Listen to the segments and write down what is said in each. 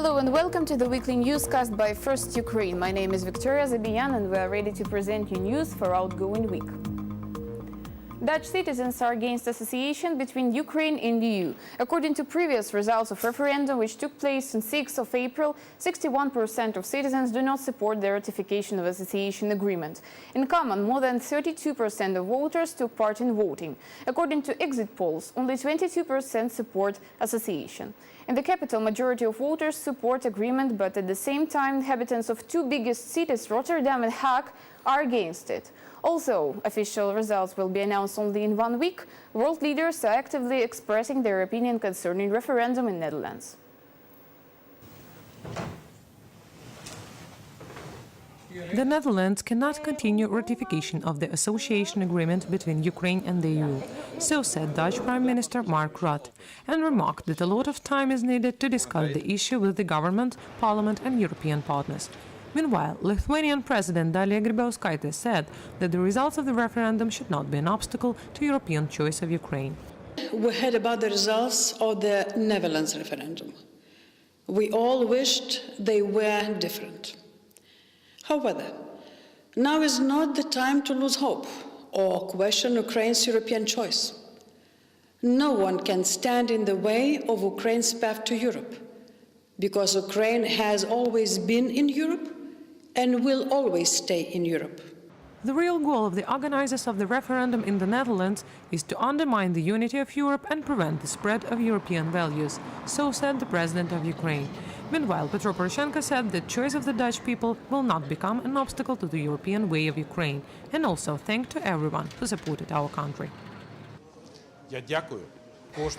Hello and welcome to the weekly newscast by First Ukraine. My name is Victoria Zabiyan and we are ready to present you news for outgoing week. Dutch citizens are against association between Ukraine and the EU. According to previous results of referendum which took place on 6th of April, 61% of citizens do not support the ratification of association agreement. In common, more than 32% of voters took part in voting. According to exit polls, only 22% support association. In the capital, majority of voters support agreement, but at the same time, inhabitants of two biggest cities, Rotterdam and Hague, are against it. Also, official results will be announced only in 1 week. World leaders are actively expressing their opinion concerning referendum in Netherlands. The Netherlands cannot continue ratification of the association agreement between Ukraine and the EU, so said Dutch Prime Minister Mark Rutte, and remarked that a lot of time is needed to discuss the issue with the government, parliament and European partners. Meanwhile, Lithuanian President Dalia Grybauskaitė said that the results of the referendum should not be an obstacle to European choice of Ukraine. We heard about the results of the Netherlands referendum. We all wished they were different. However, now is not the time to lose hope or question Ukraine's European choice. No one can stand in the way of Ukraine's path to Europe, because Ukraine has always been in Europe and will always stay in Europe. The real goal of the organizers of the referendum in the Netherlands is to undermine the unity of Europe and prevent the spread of European values, so said the President of Ukraine. Meanwhile, Petro Poroshenko said the choice of the Dutch people will not become an obstacle to the European way of Ukraine, and also thanked to everyone who supported our country.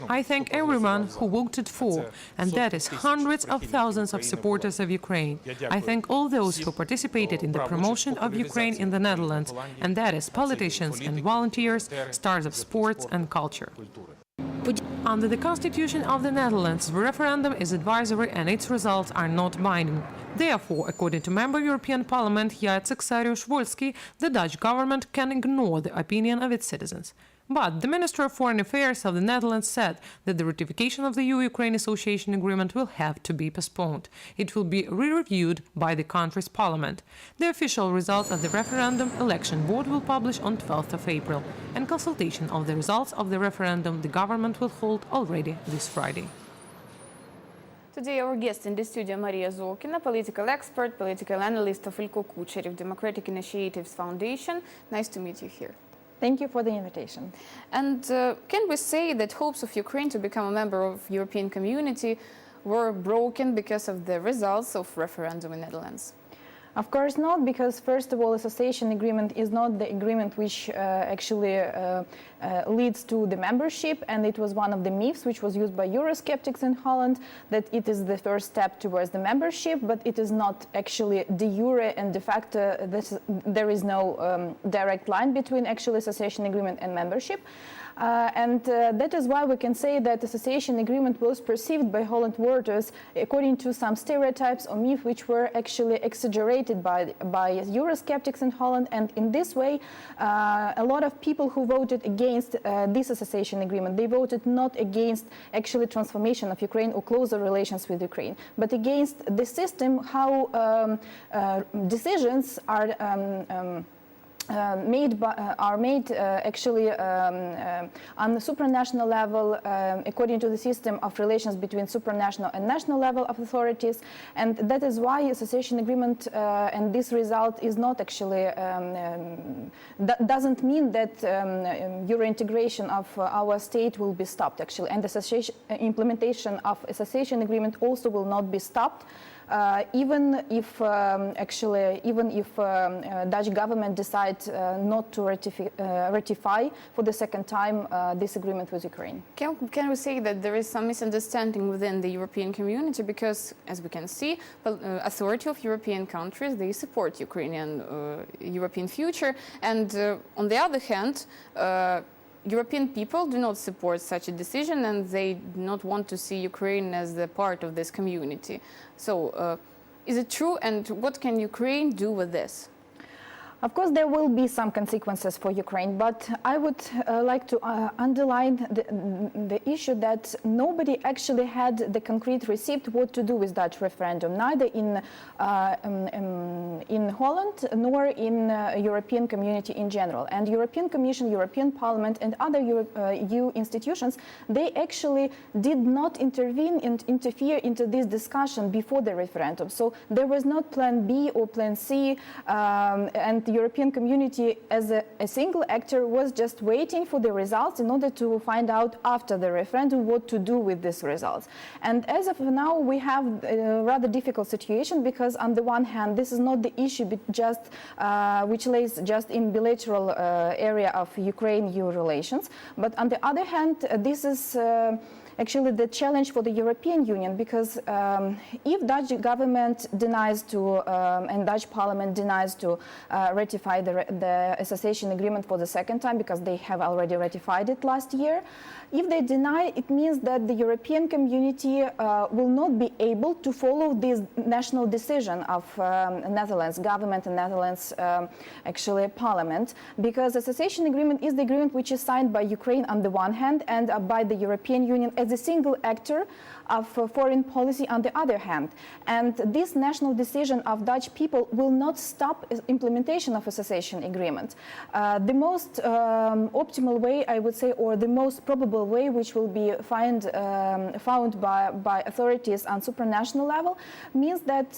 I thank everyone who voted for, and that is hundreds of thousands of supporters of Ukraine. I thank all those who participated in the promotion of Ukraine in the Netherlands, and that is politicians and volunteers, stars of sports and culture. Under the Constitution of the Netherlands, the referendum is advisory and its results are not binding. Therefore, according to Member European Parliament Jacek Saryusz-Wolski, the Dutch government can ignore the opinion of its citizens. But the Minister of Foreign Affairs of the Netherlands said that the ratification of the EU-Ukraine Association Agreement will have to be postponed. It will be re-reviewed by the country's parliament. The official results of the referendum election board will publish on 12th of April, and consultation of the results of the referendum the government will hold already this Friday. Today our guest in the studio, Maria Zolkina, political expert, political analyst of Ilko Kucherev Democratic Initiatives Foundation. Nice to meet you here. Thank you for the invitation. And can we say that hopes of Ukraine to become a member of European community were broken because of the results of referendum in Netherlands? Of course not, because first of all, association agreement is not the agreement which actually leads to the membership, and it was one of the myths which was used by Eurosceptics in Holland, that it is the first step towards the membership, but it is not actually de jure and de facto. There is no direct line between actually association agreement and membership. That is why we can say that association agreement was perceived by Holland voters according to some stereotypes or myths which were actually exaggerated by Eurosceptics in Holland. And in this way, a lot of people who voted against this association agreement, they voted not against actually transformation of Ukraine or closer relations with Ukraine, but against the system, how decisions are made actually on the supranational level according to the system of relations between supranational and national level of authorities, and that is why association agreement and this result is not actually doesn't mean that Euro integration of our state will be stopped actually, and the implementation of association agreement also will not be stopped. Even if Dutch government decides not to ratify for the second time this agreement with Ukraine. Can we say that there is some misunderstanding within the European community, because as we can see, authority of European countries, they support Ukrainian European future, and on the other hand, European people do not support such a decision, and they do not want to see Ukraine as a part of this community. So, is it true, and what can Ukraine do with this? Of course, there will be some consequences for Ukraine, but I would like to underline the issue that nobody actually had the concrete receipt what to do with Dutch referendum, neither in Holland nor in European community in general. And European Commission, European Parliament, and other EU institutions, they actually did not intervene and interfere into this discussion before the referendum. So there was not Plan B or Plan C, and the European community as a single actor was just waiting for the results in order to find out after the referendum what to do with these results. And as of now, we have a rather difficult situation because on the one hand, this is not the issue which lays just in bilateral area of Ukraine-EU relations, but on the other hand, this is actually the challenge for the European Union, because if Dutch government denies to and Dutch Parliament denies to ratify the association agreement for the second time, because they have already ratified it last year, if they deny, it means that the European community will not be able to follow this national decision of Netherlands government and Netherlands actually Parliament, because association agreement is the agreement which is signed by Ukraine on the one hand and by the European Union as a single actor of foreign policy on the other hand. And this national decision of Dutch people will not stop implementation of association agreement. The most optimal way, I would say, or the most probable way which will be found by authorities on supranational level means that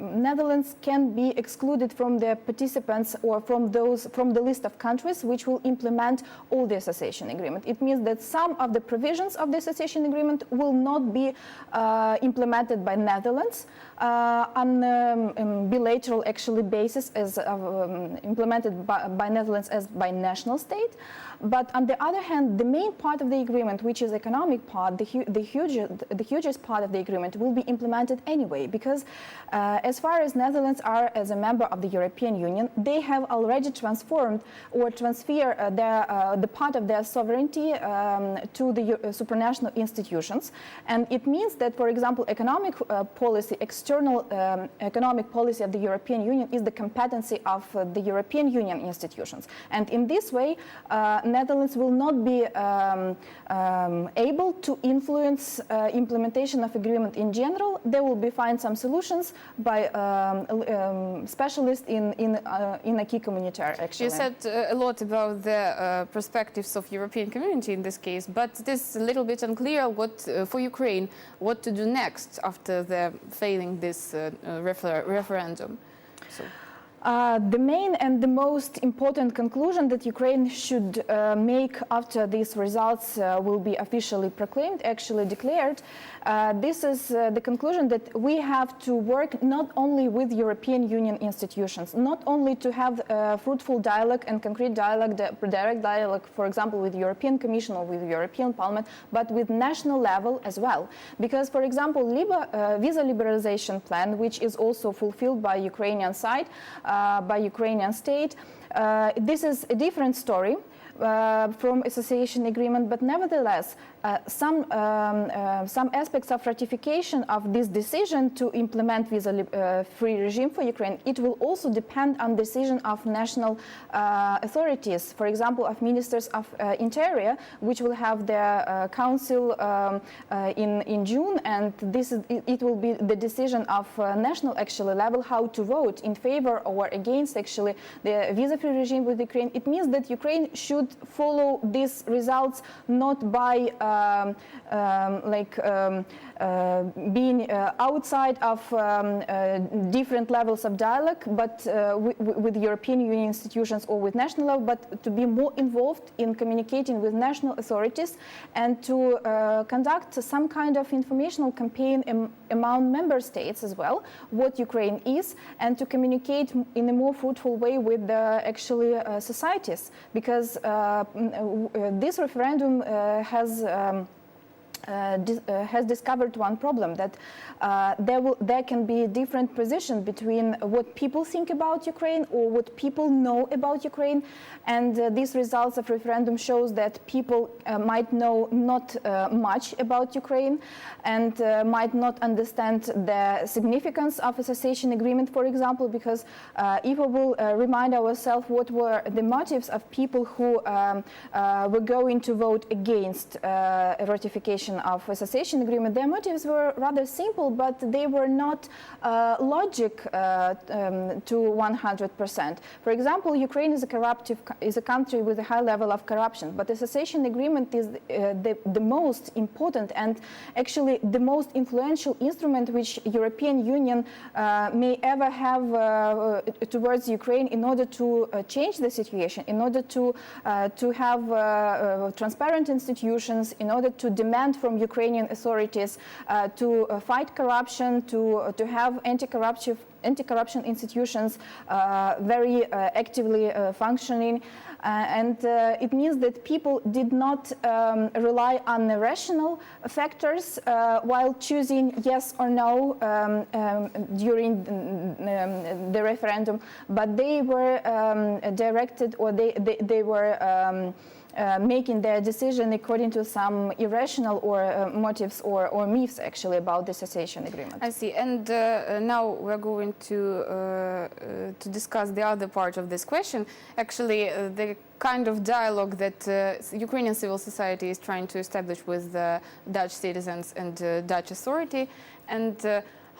Netherlands can be excluded from the participants or from the list of countries which will implement all the association agreement. It means that some of the provisions of the association agreement will not be implemented by Netherlands on bilateral actually basis as implemented by Netherlands as by national state. But on the other hand, the main part of the agreement, which is economic part, the hugest part of the agreement will be implemented anyway, because as far as Netherlands are as a member of the European Union, they have already transformed or transferred the part of their sovereignty to the supranational institutions. And it means that, for example, economic policy, external economic policy of the European Union is the competency of the European Union institutions. And in this way, Netherlands will not be able to influence implementation of agreement in general. They will be find some solutions by specialists in acquis communautaire, actually. You said a lot about the perspectives of European community in this case, but it is a little bit unclear for Ukraine what to do next after the failing this referendum. So. The main and the most important conclusion that Ukraine should make after these results will be officially proclaimed, actually declared, this is the conclusion that we have to work not only with European Union institutions, not only to have fruitful dialogue and concrete dialogue, direct dialogue, for example, with the European Commission or with the European Parliament, but with national level as well. Because, for example, visa liberalization plan, which is also fulfilled by Ukrainian side, by Ukrainian state, this is a different story from association agreement, but nevertheless, some aspects of ratification of this decision to implement visa-free regime for Ukraine, it will also depend on decision of national authorities, for example, of ministers of interior, which will have their council in June, and it will be the decision of national actually level how to vote in favor or against actually the visa-free regime with Ukraine. It means that Ukraine should follow these results not by being outside of different levels of dialogue, but with European Union institutions or with national level, but to be more involved in communicating with national authorities and to conduct some kind of informational campaign among member states as well, what Ukraine is, and to communicate in a more fruitful way with the actually societies, because this referendum has has discovered one problem, that there can be different positions between what people think about Ukraine or what people know about Ukraine, and these results of referendum shows that people might know not much about Ukraine and might not understand the significance of association agreement, for example, because if we will remind ourselves what were the motives of people who were going to vote against ratification of association agreement, their motives were rather simple, but they were not logic to 100%. For example, Ukraine is a country with a high level of corruption, but association agreement is the most important and actually the most influential instrument which European Union may ever have towards Ukraine in order to change the situation, in order to have transparent institutions, in order to demand from Ukrainian authorities to fight corruption, to have anti-corruption institutions very actively functioning. And it means that people did not rely on the rational factors while choosing yes or no during the referendum, but they were directed, or they were making their decision according to some irrational or motives or myths actually about the association agreement. I see. And now we're going to discuss the other part of this question. Actually, the kind of dialogue that Ukrainian civil society is trying to establish with Dutch citizens and Dutch authority. And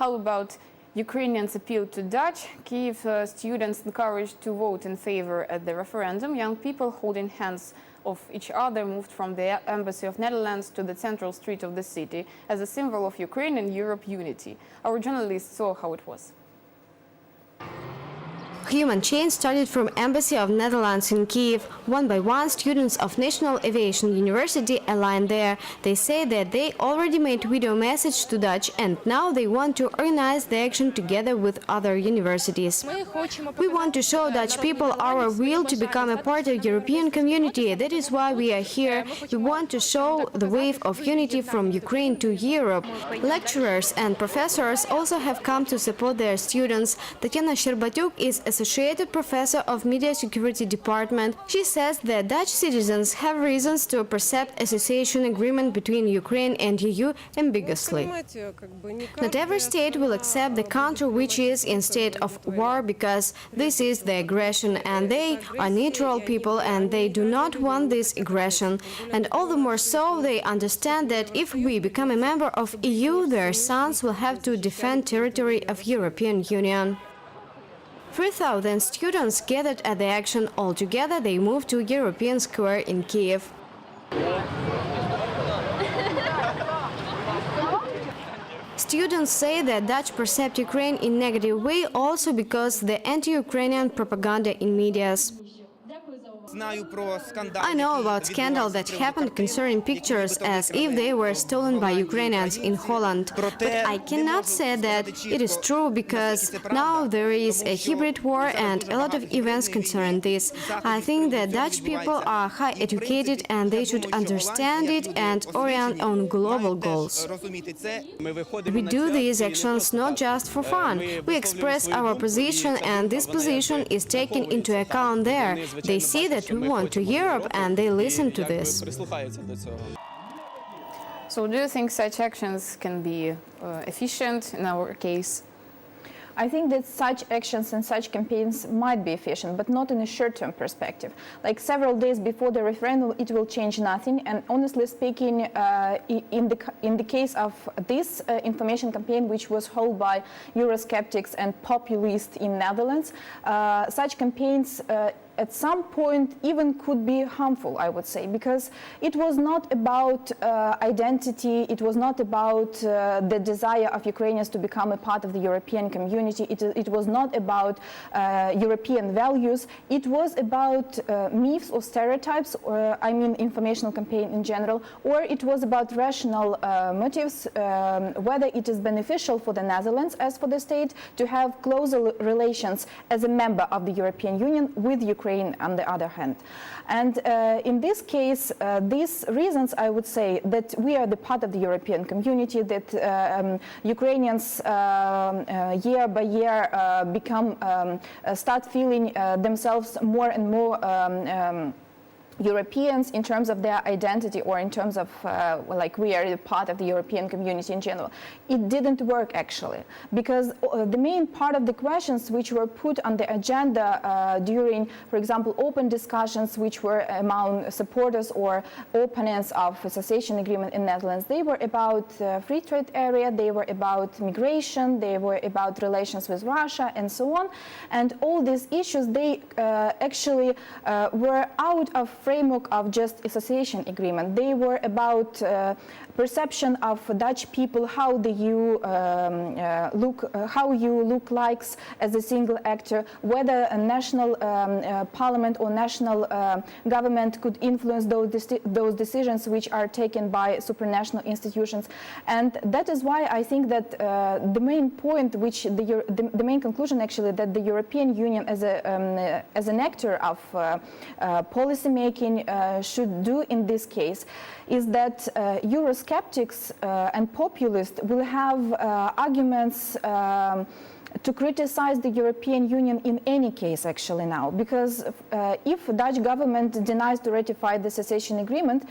how about Ukrainians appeal to Dutch? Kiev students encouraged to vote in favor at the referendum. Young people holding hands of each other moved from the embassy of Netherlands to the central street of the city as a symbol of Ukraine and Europe unity. Our journalists saw how it was. Human chain started from Embassy of Netherlands in Kiev. One by one, students of National Aviation University aligned there. They say that they already made video message to Dutch and now they want to organize the action together with other universities. We want to show Dutch people our will to become a part of European community. That is why we are here. We want to show the wave of unity from Ukraine to Europe. Lecturers and professors also have come to support their students. Tatiana Sherbatyuk is Associated Professor of Media Security Department. She says that Dutch citizens have reasons to perceive association agreement between Ukraine and EU ambiguously. Not every state will accept the country which is in state of war because this is the aggression, and they are neutral people and they do not want this aggression. And all the more so, they understand that if we become a member of EU, their sons will have to defend territory of European Union. 3,000 students gathered at the action. Altogether, they moved to European Square in Kiev. Students say that Dutch perceive Ukraine in negative way also because the anti-Ukrainian propaganda in medias. I know about scandal that happened concerning pictures as if they were stolen by Ukrainians in Holland. But I cannot say that it is true because now there is a hybrid war and a lot of events concerning this. I think that Dutch people are high educated and they should understand it and orient on global goals. We do these actions not just for fun. We express our position and this position is taken into account there. They see that we want to Europe and they listen to this. So do you think such actions can be efficient in our case? I think that such actions and such campaigns might be efficient, but not in a short-term perspective. Like several days before the referendum, it will change nothing. And honestly speaking, in the case of this information campaign, which was held by Eurosceptics and populists in Netherlands, such campaigns at some point even could be harmful, I would say, because it was not about identity, it was not about the desire of Ukrainians to become a part of the European community, it was not about European values, it was about myths or stereotypes, or I mean informational campaign in general, or it was about rational motives, whether it is beneficial for the Netherlands as for the state to have closer relations as a member of the European Union with Ukraine Ukraine on the other hand. And in this case, these reasons, I would say, that we are the part of the European community, that Ukrainians year by year start feeling themselves more and more Europeans in terms of their identity, or in terms of like we are part of the European community in general. It didn't work actually, because the main part of the questions which were put on the agenda during, for example, open discussions which were among supporters or opponents of association agreement in Netherlands, they were about free trade area, they were about migration, they were about relations with Russia and so on. And all these issues, they actually were out of framework of just association agreement. They were about perception of Dutch people, how do you how you look like as a single actor, whether a national parliament or national government could influence those decisions which are taken by supranational institutions. And that is why I think that the main point, which the main conclusion actually, that the European Union as an actor of policy making should do in this case, is that Eurosceptics and populists will have arguments to criticize the European Union in any case actually now, because if the Dutch government denies to ratify the association agreement,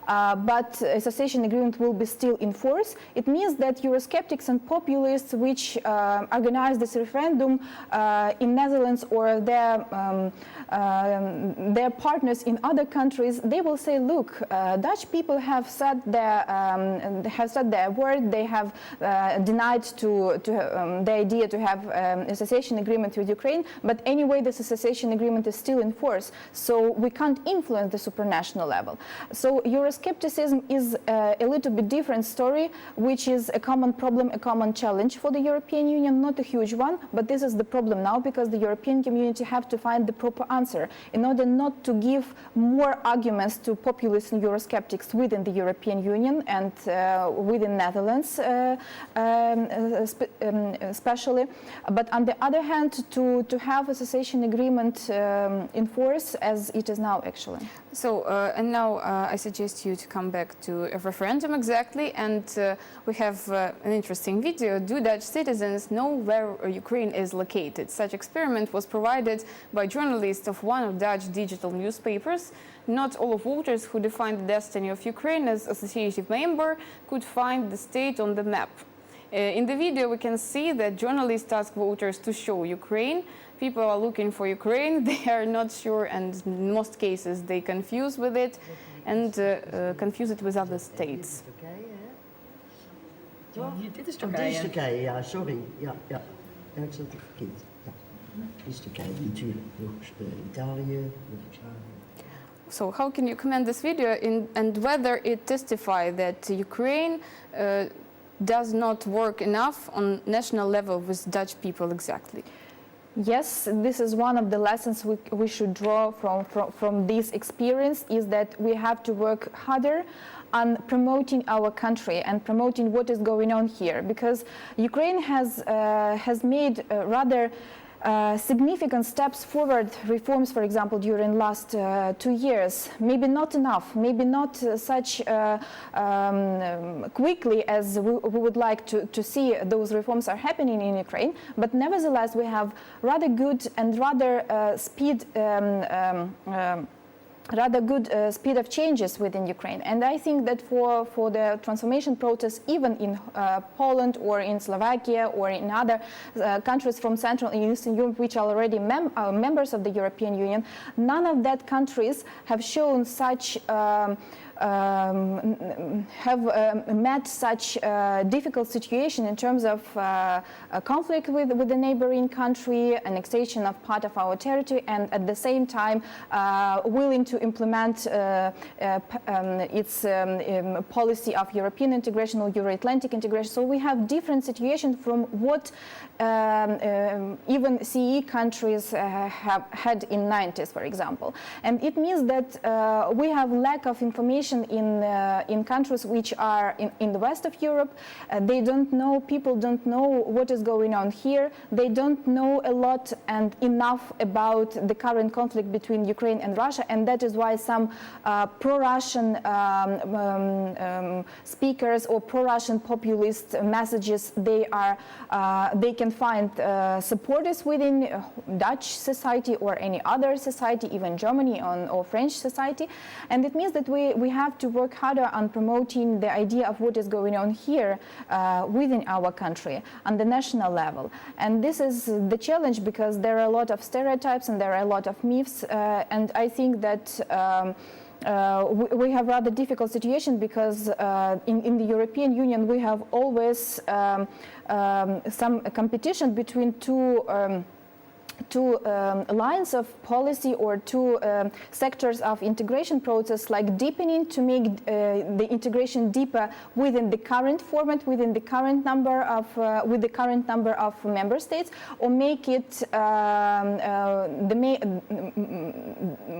but association agreement will be still in force, it means that Eurosceptics and populists which organize this referendum in Netherlands or their partners in other countries, they will say, look, Dutch people have said their word, they have denied the idea to have association agreement with Ukraine, but anyway this association agreement is still in force, so we can't influence the supranational level. So Euroscepticism is a little bit different story, which is a common problem, a common challenge for the European Union, not a huge one, but this is the problem now, because the European community have to find the proper answer in order not to give more arguments to populists and Eurosceptics within the European Union and within Netherlands especially, but on the other hand to have association agreement in force as it is now actually. So and now I suggest you to come back to a referendum exactly, and we have an interesting video. Do Dutch citizens know where Ukraine is located? Such experiment was provided by journalists of one of Dutch digital newspapers. Not all of voters who defined the destiny of Ukraine as associative member could find the state on the map. In the video, we can see that journalists ask voters to show Ukraine. People are looking for Ukraine, they are not sure, and in most cases they confuse with it and confuse it with other states. Dit is Turkije. Dit is Turkije, ja, sorry. Ja. Ja, ik zat het verkeerd. Ja. Dit is Turkije, natuurlijk. Nog Italië, So how can you comment this video and whether it testifies that Ukraine does not work enough on national level with Dutch people exactly? Yes, this is one of the lessons we should draw from this experience, is that we have to work harder on promoting our country and promoting what is going on here, because Ukraine has made rather significant steps forward, reforms, for example, during last 2 years. Maybe not enough, maybe not such quickly as we would like to see those reforms are happening in Ukraine, but nevertheless we have rather good and rather speed of changes within Ukraine. And I think that for the transformation process, even in Poland or in Slovakia or in other countries from Central and Eastern Europe, which are already members of the European Union, none of that countries have shown such have met such difficult situation in terms of conflict with the neighboring country, annexation of part of our territory, and at the same time willing to implement its policy of European integration or Euro-Atlantic integration. So we have different situations from what even CE countries have had in 90s, for example. And it means that we have lack of information situation in countries which are in the west of Europe. They don't know, people don't know what is going on here. They don't know a lot and enough about the current conflict between Ukraine and Russia, and that is why some pro-Russian speakers or pro-Russian populist messages, they can find supporters within Dutch society or any other society, even Germany or French society. And it means that we have to work harder on promoting the idea of what is going on here within our country on the national level. And this is the challenge, because there are a lot of stereotypes and there are a lot of myths, and I think that we have rather difficult situation, because in the European Union we have always some competition between two lines of policy or two sectors of integration process, like deepening to make the integration deeper within the current format, within the current number of with the current number of member states, or make it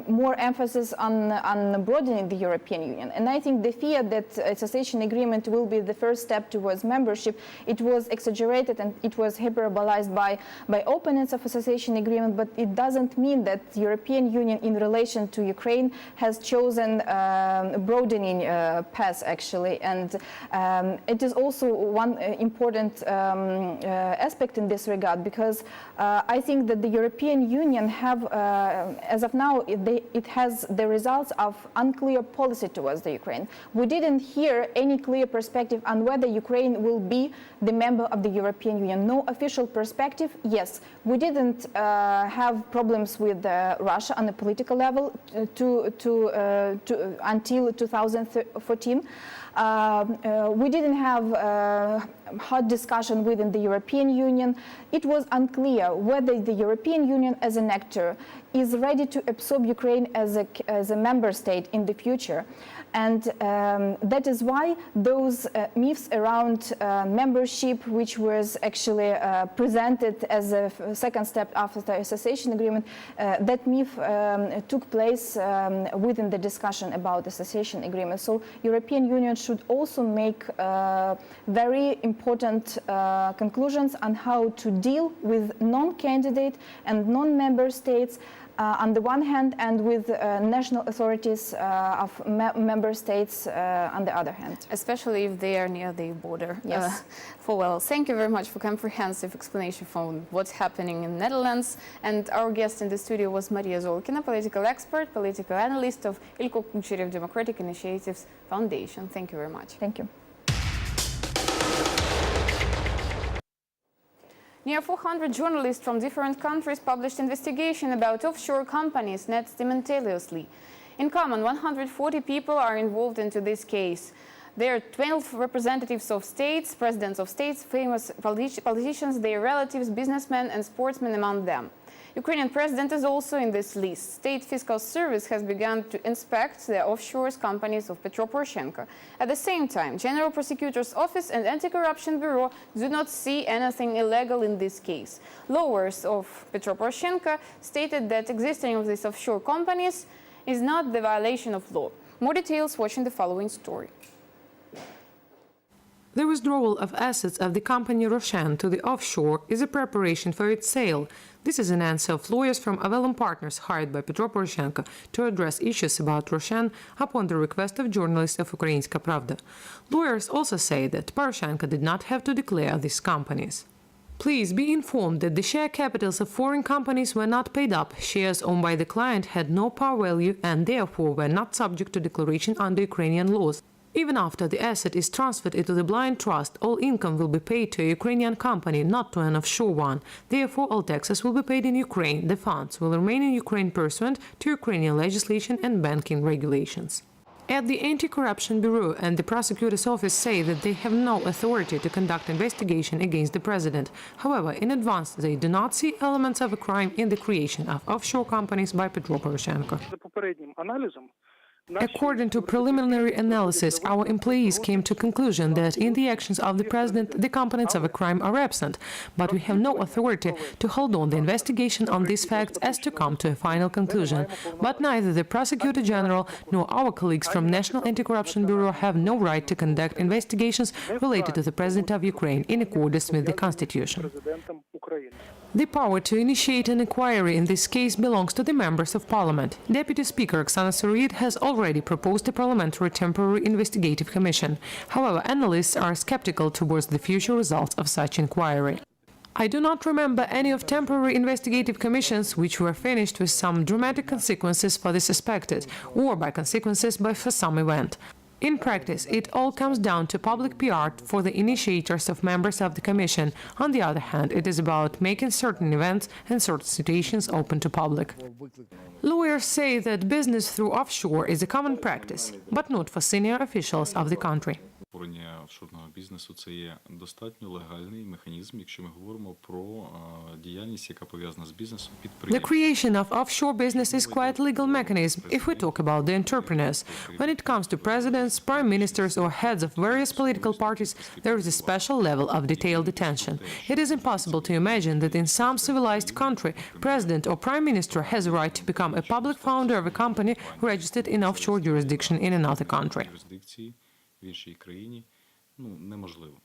more emphasis on broadening the European Union. And I think the fear that association agreement will be the first step towards membership, it was exaggerated and it was hyperbolized by opponents of association agreement, but it doesn't mean that the European Union in relation to Ukraine has chosen broadening path, actually. And it is also one important aspect in this regard, because I think that the European Union have, as of now, it has the results of unclear policy towards the Ukraine. We didn't hear any clear perspective on whether Ukraine will be the member of the European Union. No official perspective. Yes, we didn't have problems with Russia on a political level until 2014. We didn't have hot discussion within the European Union. It was unclear whether the European Union as an actor is ready to absorb Ukraine as a member state in the future. And that is why those myths around membership, which was actually presented as a second step after the association agreement, that myth took place within the discussion about the association agreement. So European Union should also make very important conclusions on how to deal with non-candidate and non-member states on the one hand, and with national authorities of member states on the other hand. Especially if they are near the border. Yes. Thank you very much for comprehensive explanation from what's happening in the Netherlands. And our guest in the studio was Maria Zolkina, political expert, political analyst of Ilko Kucherev Democratic Initiatives Foundation. Thank you very much. Thank you. Near 400 journalists from different countries published investigation about offshore companies net simultaneously. In common, 140 people are involved into this case. There are 12 representatives of states, presidents of states, famous politicians, their relatives, businessmen and sportsmen among them. Ukrainian president is also in this list. State Fiscal Service has begun to inspect the offshore companies of Petro Poroshenko. At the same time, General Prosecutor's Office and Anti-Corruption Bureau do not see anything illegal in this case. Lawyers of Petro Poroshenko stated that existing of these offshore companies is not the violation of law. More details watching the following story. The withdrawal of assets of the company Roshan to the offshore is a preparation for its sale. This is an answer of lawyers from Avelum Partners hired by Petro Poroshenko to address issues about Roshan upon the request of journalists of Ukrainska Pravda. Lawyers also say that Poroshenko did not have to declare these companies. Please be informed that the share capitals of foreign companies were not paid up, shares owned by the client had no par value and therefore were not subject to declaration under Ukrainian laws. Even after the asset is transferred into the blind trust, all income will be paid to a Ukrainian company, not to an offshore one. Therefore, all taxes will be paid in Ukraine. The funds will remain in Ukraine pursuant to Ukrainian legislation and banking regulations. At the Anti-Corruption Bureau and the Prosecutor's Office say that they have no authority to conduct investigation against the president. However, in advance, they do not see elements of a crime in the creation of offshore companies by Petro Poroshenko. According to preliminary analysis, our employees came to conclusion that in the actions of the president, the components of a crime are absent, but we have no authority to hold on the investigation on these facts as to come to a final conclusion. But neither the Prosecutor General nor our colleagues from National Anti-Corruption Bureau have no right to conduct investigations related to the President of Ukraine in accordance with the Constitution. The power to initiate an inquiry in this case belongs to the members of Parliament. Deputy Speaker Oksana Suroid has already proposed a parliamentary temporary investigative commission. However, analysts are skeptical towards the future results of such inquiry. I do not remember any of temporary investigative commissions which were finished with some dramatic consequences for the suspected, or by consequences for some event. In practice, it all comes down to public PR for the initiators of members of the Commission. On the other hand, it is about making certain events and certain situations open to public. Lawyers say that business through offshore is a common practice, but not for senior officials of the country. Створення офшорного бізнесу – це є достатньо легальний механізм, якщо ми говоримо про діяльність, яка пов'язана з бізнесом The підприємств. creation of offshore business is quite a legal mechanism if we talk about the entrepreneurs. When it comes to presidents, prime ministers or heads of various political parties, there is a special level of detailed attention. It is impossible to imagine that in some civilized country, president or prime minister has a right to become a public founder of a company registered in offshore jurisdiction in another country. Юрисдикції в іншій країні неможливо.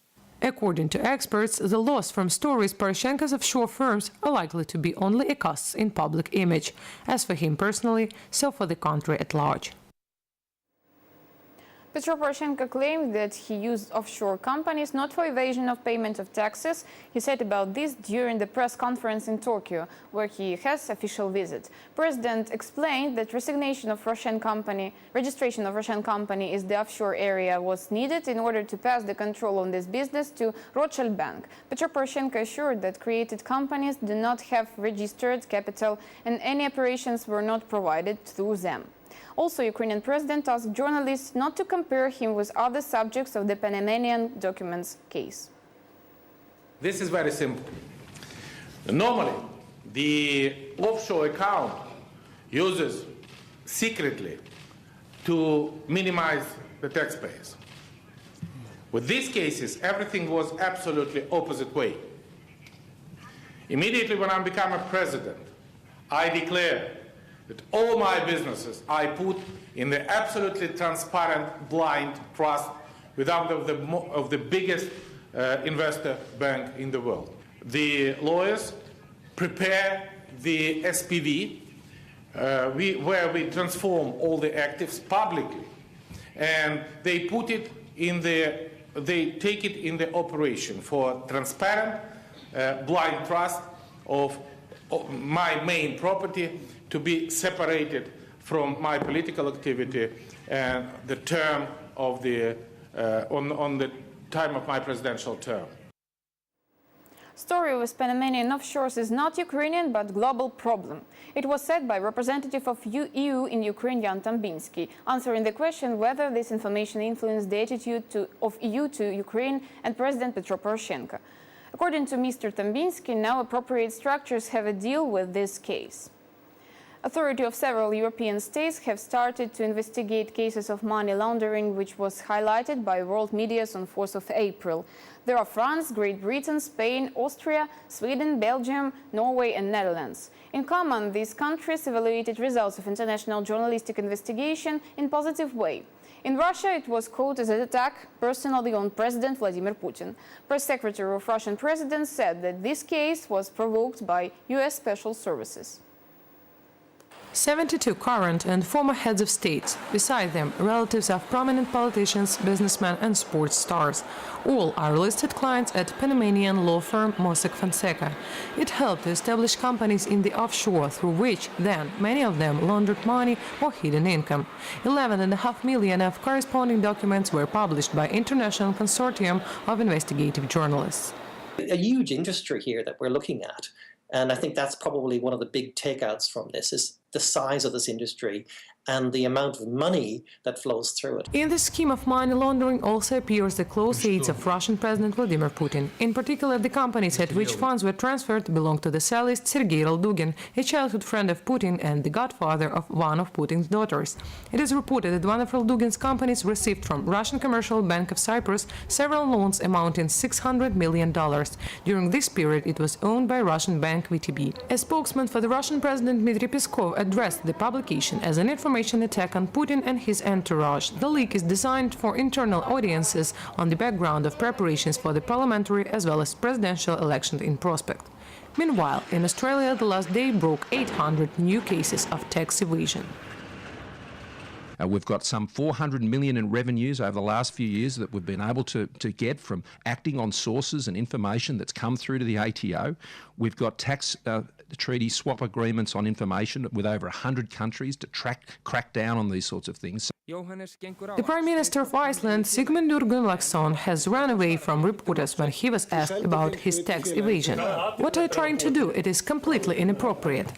According to experts, the loss from stories Poroshenko's offshore firms are likely to be only a cost in public image, as for him personally, so for the country at large. Petro Poroshenko claimed that he used offshore companies not for evasion of payment of taxes. He said about this during the press conference in Tokyo, where he has official visit. President explained that registration of Russian company is the offshore area was needed in order to pass the control on this business to Rothschild Bank. Petro Poroshenko assured that created companies do not have registered capital and any operations were not provided through them. Also, Ukrainian president asked journalists not to compare him with other subjects of the Panamanian documents case. This is very simple. Normally, the offshore account uses secretly to minimize the taxpayers. With these cases, everything was absolutely opposite way. Immediately when I became a president, I declared that all my businesses I put in the absolutely transparent, blind trust with one of the biggest investor bank in the world. The lawyers prepare the SPV where we transform all the actives publicly, and they put it in they take it in the operation for transparent, blind trust of my main property to be separated from my political activity and the term of on the time of my presidential term. Story with Panamanian offshores is not Ukrainian but global problem. It was said by representative of EU in Ukraine, Jan Tambinsky, answering the question whether this information influenced the attitude of EU to Ukraine and President Petro Poroshenko. According to Mr. Tambinsky, now appropriate structures have a deal with this case. Authorities of several European states have started to investigate cases of money laundering, which was highlighted by world media on 4th of April. There are France, Great Britain, Spain, Austria, Sweden, Belgium, Norway and Netherlands. In common, these countries evaluated results of international journalistic investigation in positive way. In Russia, it was called as an attack personally on President Vladimir Putin. Press secretary of Russian president said that this case was provoked by US special services. 72 current and former heads of states, beside them relatives of prominent politicians, businessmen and sports stars. All are listed clients at Panamanian law firm Mossack Fonseca. It helped to establish companies in the offshore through which then many of them laundered money or hidden income. 11.5 million of corresponding documents were published by International Consortium of Investigative Journalists. A huge industry here that we're looking at. And I think that's probably one of the big takeouts from this is the size of this industry and the amount of money that flows through it. In the scheme of money laundering also appears the close aides of Russian President Vladimir Putin. In particular, the companies at which funds were transferred belong to the cellist Sergei Roldugin, a childhood friend of Putin and the godfather of one of Putin's daughters. It is reported that one of Roldugin's companies received from Russian Commercial Bank of Cyprus several loans amounting $600 million. During this period, it was owned by Russian bank VTB. A spokesman for the Russian President Dmitry Peskov addressed the publication as an information attack on Putin and his entourage. The leak is designed for internal audiences on the background of preparations for the parliamentary as well as presidential elections in prospect. Meanwhile, in Australia, the last day broke 800 new cases of tax evasion. We've got some $400 million in revenues over the last few years that we've been able to get from acting on sources and information that's come through to the ATO. We've got tax treaty swap agreements on information with over 100 countries to crack down on these sorts of things. The Prime Minister of Iceland, Sigmundur Gunnlaugsson, has run away from reporters when he was asked about his tax evasion. What are you trying to do? It is completely inappropriate.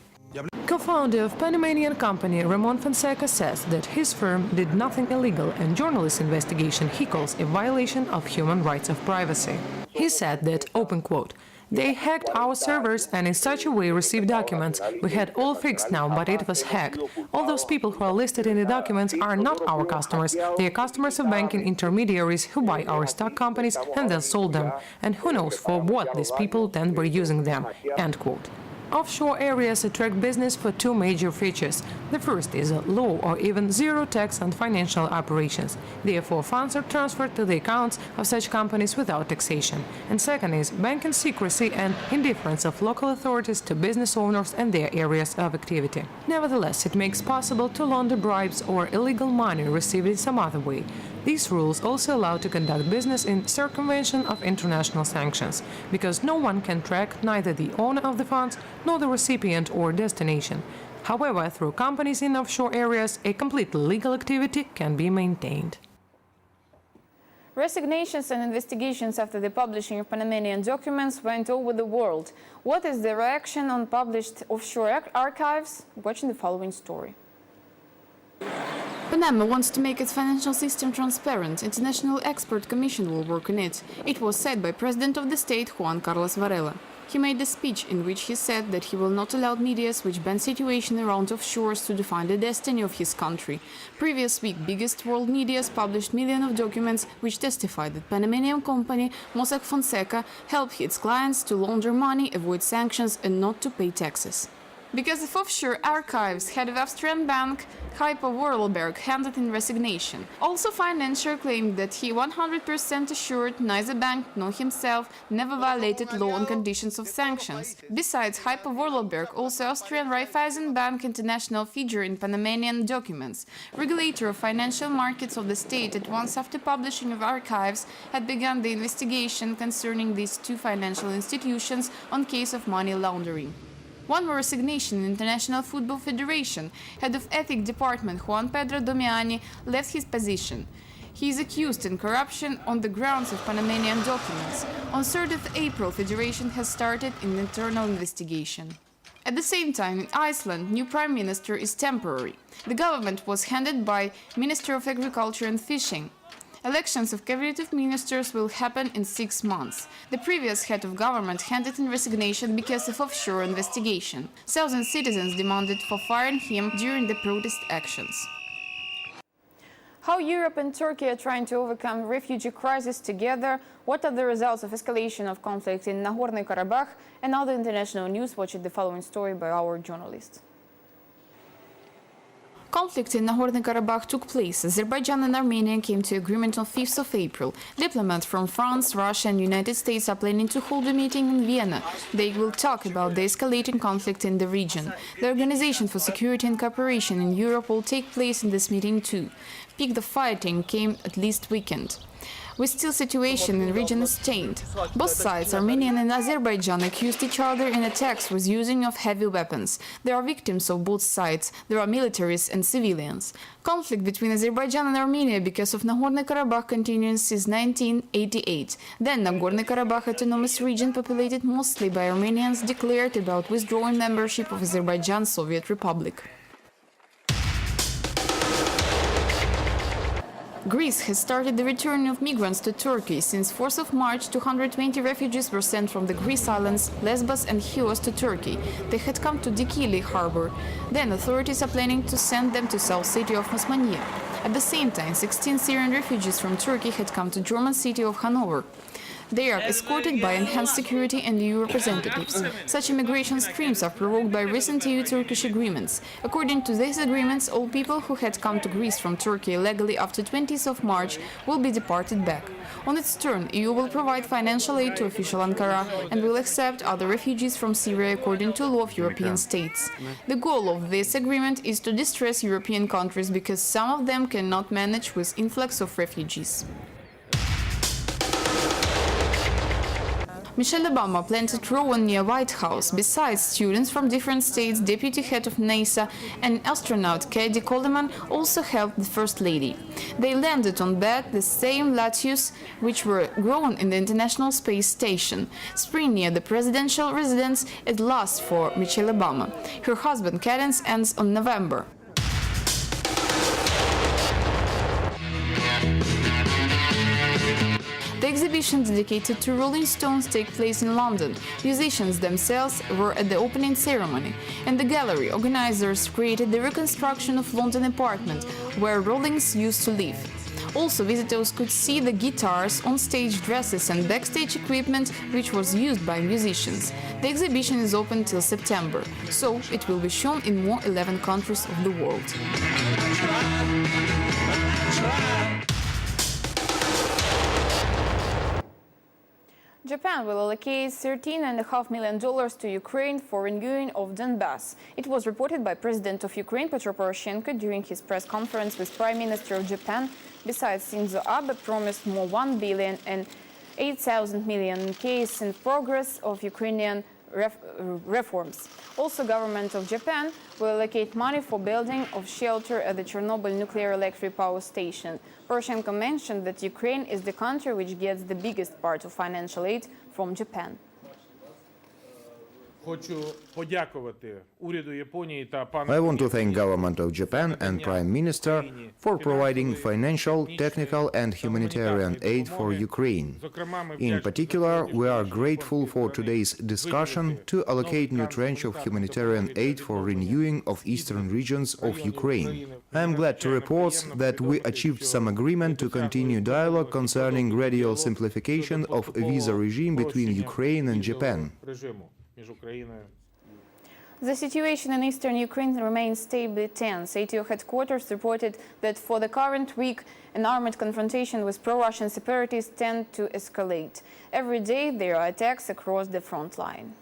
Co-founder of Panamanian company Ramon Fonseca says that his firm did nothing illegal, and journalist investigation he calls a violation of human rights of privacy. He said that, open quote, "They hacked our servers and in such a way received documents. We had all fixed now, but it was hacked. All those people who are listed in the documents are not our customers. They are customers of banking intermediaries who buy our stock companies and then sold them. And who knows for what these people then were using them." End quote. Offshore areas attract business for two major features. The first is a low or even zero tax on financial operations. Therefore, funds are transferred to the accounts of such companies without taxation. And second is banking secrecy and indifference of local authorities to business owners and their areas of activity. Nevertheless, it makes possible to launder bribes or illegal money received in some other way. These rules also allow to conduct business in circumvention of international sanctions, because no one can track neither the owner of the funds nor the recipient or destination. However, through companies in offshore areas, a completely legal activity can be maintained. Resignations and investigations after the publishing of Panamanian documents went over the world. What is the reaction on published offshore archives? Watch in the following story. Panama wants to make its financial system transparent. International expert commission will work on it. It was said by President of the state Juan Carlos Varela. He made a speech in which he said that he will not allow media which ban situation around offshores to define the destiny of his country. Previous week, biggest world media published millions of documents which testify that Panamanian company Mossack Fonseca helped its clients to launder money, avoid sanctions and not to pay taxes. Because of offshore archives, head of Austrian bank Hypo Vorarlberg handed in resignation. Also, financier claimed that he 100% assured neither bank nor himself never violated law and conditions of sanctions. Besides Hypo Vorarlberg, also Austrian Raiffeisen Bank International figure in Panamanian documents. Regulator of financial markets of the state at once after publishing of archives had begun the investigation concerning these two financial institutions on case of money laundering. One more resignation in International Football Federation. Head of Ethics Department Juan Pedro Domiani left his position. He is accused in corruption on the grounds of Panamanian documents. On 3rd of April, Federation has started an internal investigation. At the same time, in Iceland, new Prime Minister is temporary. The government was handed by Minister of Agriculture and Fishing. Elections of cabinet ministers will happen in 6 months. The previous head of government handed in resignation because of offshore investigation. Thousand citizens demanded for firing him during the protest actions. How Europe and Turkey are trying to overcome refugee crisis together, what are the results of escalation of conflict in Nagorno-Karabakh, and other international news. Watch the following story by our journalists. Conflict in Nagorno-Karabakh took place. Azerbaijan and Armenia came to agreement on 5th of April. Diplomats from France, Russia and United States are planning to hold a meeting in Vienna. They will talk about the escalating conflict in the region. The Organization for Security and Cooperation in Europe will take place in this meeting too. Peak of fighting came at least weekend. With still situation in the region is tainted. Both sides, Armenian and Azerbaijan, accused each other in attacks with using of heavy weapons. There are victims of both sides. There are militaries and civilians. Conflict between Azerbaijan and Armenia because of Nagorno-Karabakh continues since 1988. Then Nagorno-Karabakh autonomous region, populated mostly by Armenians, declared about withdrawing membership of Azerbaijan Soviet Republic. Greece has started the return of migrants to Turkey. Since 4th of March, 220 refugees were sent from the Greece islands, Lesbos and Chios to Turkey. They had come to Dikili harbor. Then authorities are planning to send them to south city of Osmaniye. At the same time, 16 Syrian refugees from Turkey had come to German city of Hanover. They are escorted by enhanced security and EU representatives. Such immigration streams are provoked by recent EU-Turkish agreements. According to these agreements, all people who had come to Greece from Turkey illegally after 20th of March will be deported back. On its turn, EU will provide financial aid to official Ankara and will accept other refugees from Syria according to law of European states. The goal of this agreement is to distress European countries because some of them cannot manage with influx of refugees. Michelle Obama planted Rowan near White House. Besides students from different states, Deputy Head of NASA and astronaut Katie Coleman also helped the First Lady. They landed on bed the same lettuce which were grown in the International Space Station. Spring near the presidential residence at last for Michelle Obama. Her husband cadence ends on November. The exhibition dedicated to Rolling Stones takes place in London. Musicians themselves were at the opening ceremony. In the gallery, organizers created the reconstruction of London apartment where Rollings used to live. Also, visitors could see the guitars, on-stage dresses and backstage equipment which was used by musicians. The exhibition is open till September, so it will be shown in more 11 countries of the world. Japan will allocate $13.5 million to Ukraine for renewing of Donbass. It was reported by President of Ukraine Petro Poroshenko during his press conference with Prime Minister of Japan. Besides, Shinzo Abe promised more $1 billion and 8,000 million case in progress of Ukrainian reforms. Also, government of Japan will allocate money for building of shelter at the Chernobyl nuclear electric power station. Poroshenko mentioned that Ukraine is the country which gets the biggest part of financial aid from Japan. I want to thank government of Japan and Prime Minister for providing financial, technical and humanitarian aid for Ukraine. In particular, we are grateful for today's discussion to allocate new tranche of humanitarian aid for renewing of eastern regions of Ukraine. I am glad to report that we achieved some agreement to continue dialogue concerning gradual simplification of a visa regime between Ukraine and Japan. The situation in eastern Ukraine remains stably tense. ATO headquarters reported that for the current week, an armed confrontation with pro-Russian separatists tend to escalate. Every day there are attacks across the front line.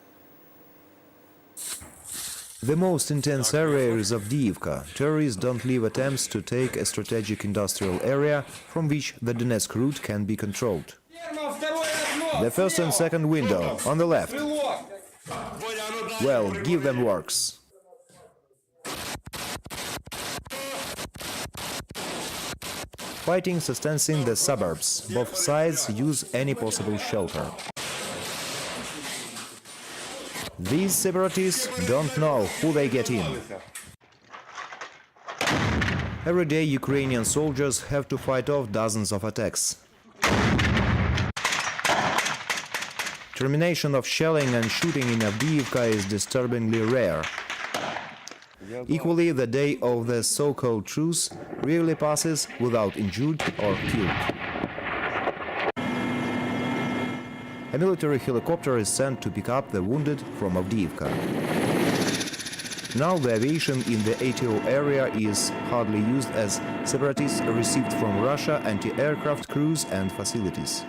The most intense area is Avdiivka. Terrorists don't leave attempts to take a strategic industrial area from which the Donetsk route can be controlled. The first and second window, on the left. Well, give them works. Fighting sustains in the suburbs. Both sides use any possible shelter. These separatists don't know who they get in. Every day Ukrainian soldiers have to fight off dozens of attacks. Termination of shelling and shooting in Avdiivka is disturbingly rare. Equally, the day of the so-called truce rarely passes without injured or killed. A military helicopter is sent to pick up the wounded from Avdiivka. Now the aviation in the ATO area is hardly used as separatists received from Russia anti-aircraft crews and facilities.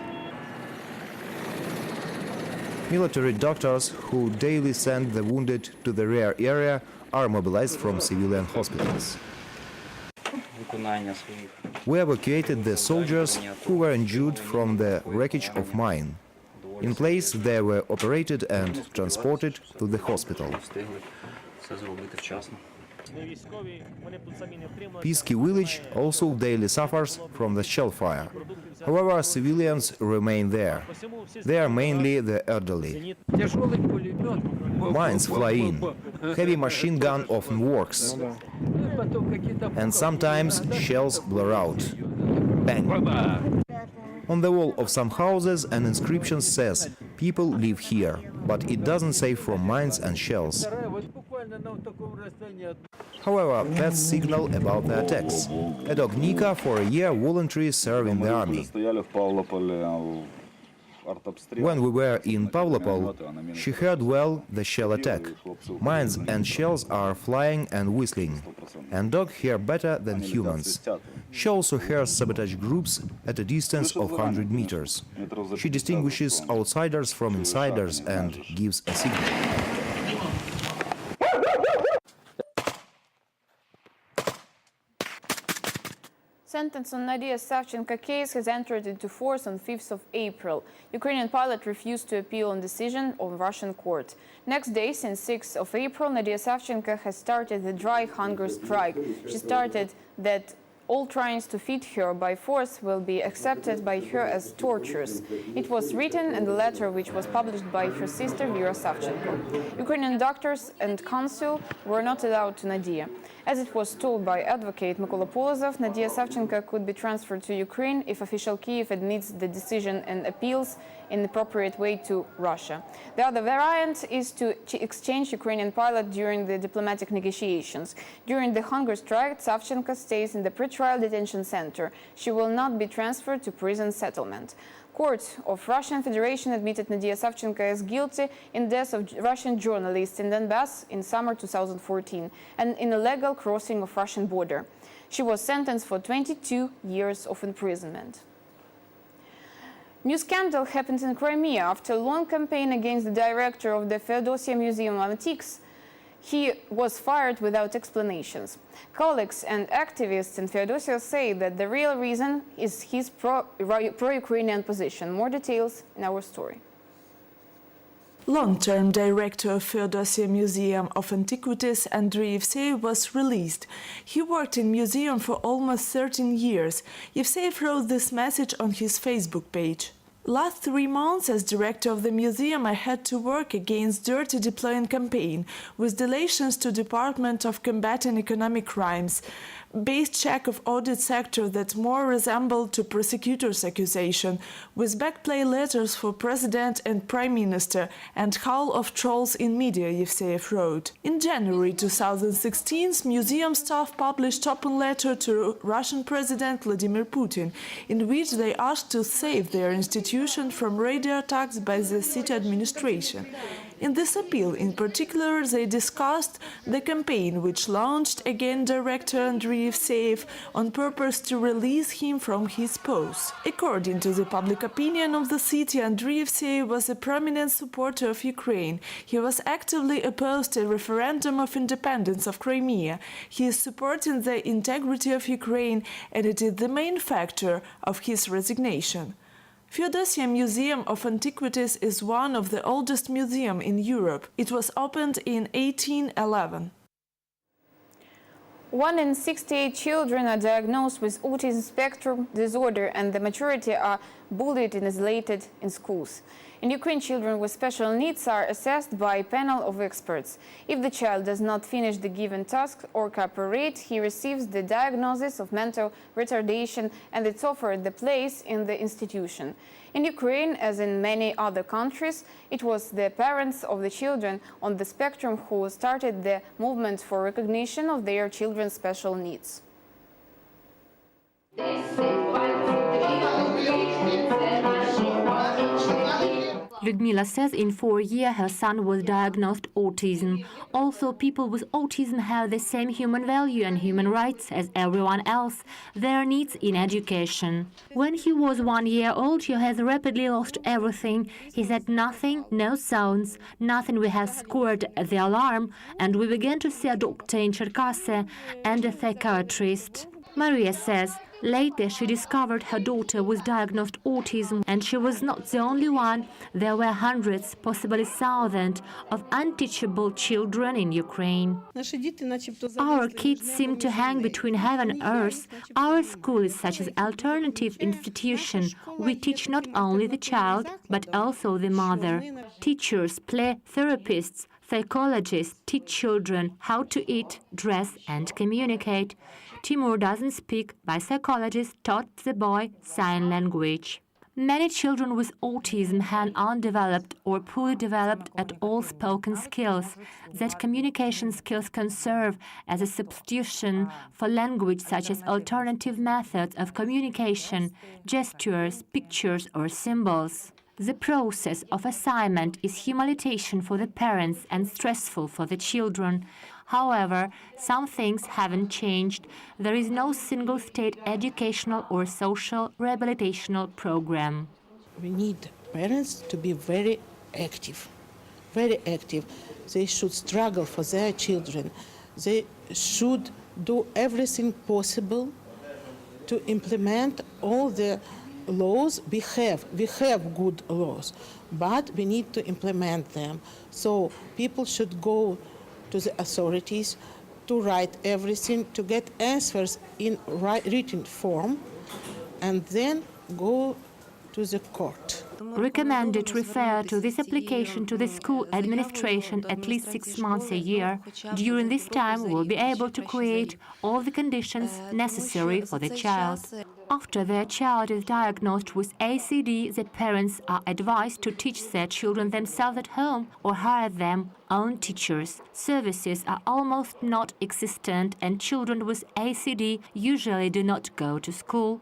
Military doctors who daily send the wounded to the rear area are mobilized from civilian hospitals. We evacuated the soldiers who were injured from the wreckage of mine. In place, they were operated and transported to the hospital. Pisky village also daily suffers from the shell fire. However, civilians remain there. They are mainly the elderly. Mines fly in. Heavy machine gun often works. And sometimes shells blur out. bang. On the wall of some houses, an inscription says, "People live here," but it doesn't say from mines and shells. However, that's signal about the attacks. A dog Nika for a year voluntarily served in the army. When we were in Pavlopol, she heard well the shell attack. Mines and shells are flying and whistling, and dog hear better than humans. She also hears sabotage groups at a distance of 100 meters. She distinguishes outsiders from insiders and gives a signal. Sentence on Nadia Savchenko case has entered into force on 5th of April. Ukrainian pilot refused to appeal on decision of Russian court. Next day, since 6th of April, Nadia Savchenko has started the dry hunger strike. She started that all trying to feed her by force will be accepted by her as tortures. It was written in the letter which was published by her sister Vera Savchenko. Ukrainian doctors and consul were not allowed to Nadia. As it was told by advocate Mykola Polozov, Nadia Savchenko could be transferred to Ukraine if official Kyiv admits the decision and appeals in the appropriate way to Russia. The other variant is to exchange Ukrainian pilot during the diplomatic negotiations. During the hunger strike, Savchenko stays in the pre-trial detention center. She will not be transferred to prison settlement. Court of Russian Federation admitted Nadia Savchenko as guilty in death of Russian journalists in Donbass in summer 2014 and in illegal crossing of Russian border. She was sentenced for 22 years of imprisonment. New scandal happened in Crimea after a long campaign against the director of the Feodosia Museum of Antiques. He was fired without explanations. Colleagues and activists in Feodosia say that the real reason is his pro-Ukrainian position. More details in our story. Long-term director of Feodosia Museum of Antiquities, Andrei Yevseyev, was released. He worked in museum for almost 13 years. Yevseyev wrote this message on his Facebook page. Last 3 months as director of the museum, I had to work against dirty deploying campaign with deletions to Department of Combating Economic Crimes, based check of audit sector that more resembled to prosecutor's accusation, with backplay letters for president and prime minister and howl of trolls in media, Yevseyev wrote. In January 2016, museum staff published open letter to Russian President Vladimir Putin, in which they asked to save their institution from radio attacks by the city administration. In this appeal, in particular, they discussed the campaign which launched against director Andrei Yevseyev on purpose to release him from his post. According to the public opinion of the city, Andrei Yevseyev was a prominent supporter of Ukraine. He was actively opposed to a referendum of independence of Crimea. He is supporting the integrity of Ukraine, and it is the main factor of his resignation. Feodosia Museum of Antiquities is one of the oldest museums in Europe. It was opened in 1811. 1 in 68 children are diagnosed with autism spectrum disorder, and the majority are bullied and isolated in schools. In Ukraine, children with special needs are assessed by a panel of experts. If the child does not finish the given task or cooperate, he receives the diagnosis of mental retardation, and it's offered the place in the institution. In Ukraine, as in many other countries, it was the parents of the children on the spectrum who started the movement for recognition of their children's special needs. Ludmila says in 4 years her son was diagnosed autism. Also, people with autism have the same human value and human rights as everyone else, their needs in education. When he was 1 year old, he has rapidly lost everything. He said nothing, no sounds, nothing. We have scored the alarm, and we began to see a doctor in Cherkasy and a psychiatrist. Maria says later she discovered her daughter was diagnosed autism, and she was not the only one. There were hundreds, possibly thousands, of unteachable children in Ukraine. Our kids seem to hang between heaven and earth. Our school is such an alternative institution. We teach not only the child, but also the mother. Teachers, play therapists, Psychologists teach children how to eat, dress, and communicate. Timur doesn't speak, but psychologists taught the boy sign language. Many children with autism have undeveloped or poorly developed at all spoken skills. That communication skills can serve as a substitution for language, such as alternative methods of communication, gestures, pictures, or symbols. The process of assignment is humiliation for the parents and stressful for the children. However, some things haven't changed. There is no single state educational or social rehabilitational program. We need parents to be very active, very active. They should struggle for their children. They should do everything possible to implement all the laws we have. We have good laws, but we need to implement them. So people should go to the authorities to write everything, to get answers in written form, and then go to the court. Recommended refer to this application to the school administration at least 6 months a year. During this time, we'll be able to create all the conditions necessary for the child. After their child is diagnosed with ACD, the parents are advised to teach their children themselves at home or hire them own teachers. Services are almost not existent, and children with ACD usually do not go to school.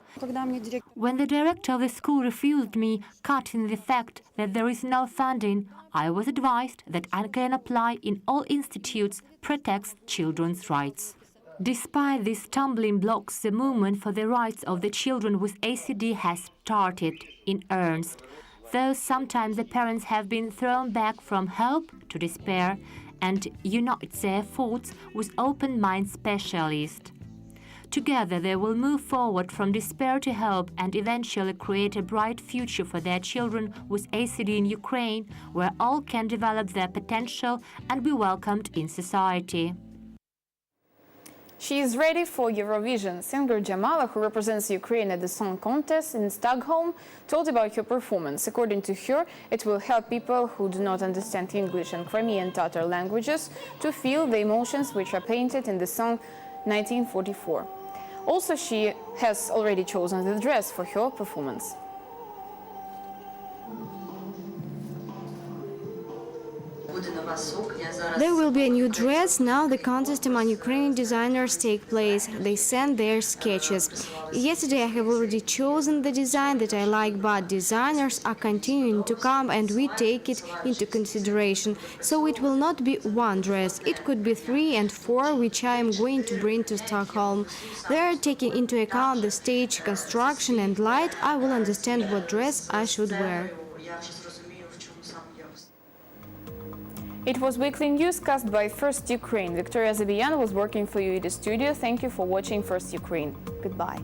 When the director of the school refused me, cutting the fact that there is no funding, I was advised that I can apply in all institutes protects children's rights. Despite these stumbling blocks, the movement for the rights of the children with ACD has started in earnest. Though sometimes the parents have been thrown back from hope to despair and unite their efforts with open-mind specialists. Together they will move forward from despair to hope and eventually create a bright future for their children with ACD in Ukraine, where all can develop their potential and be welcomed in society. She is ready for Eurovision. Singer Jamala, who represents Ukraine at the song contest in Stockholm, told about her performance. According to her, it will help people who do not understand English and Crimean Tatar languages to feel the emotions which are painted in the song 1944. Also, she has already chosen the dress for her performance. There will be a new dress. Now the contest among Ukrainian designers take place. They send their sketches. Yesterday I have already chosen the design that I like, but designers are continuing to come and we take it into consideration. So it will not be one dress. It could be 3 and 4, which I am going to bring to Stockholm. They are taking into account the stage construction and light. I will understand what dress I should wear. It was weekly newscast by First Ukraine. Victoria Zabiyan was working for you in the studio. Thank you for watching First Ukraine. Goodbye.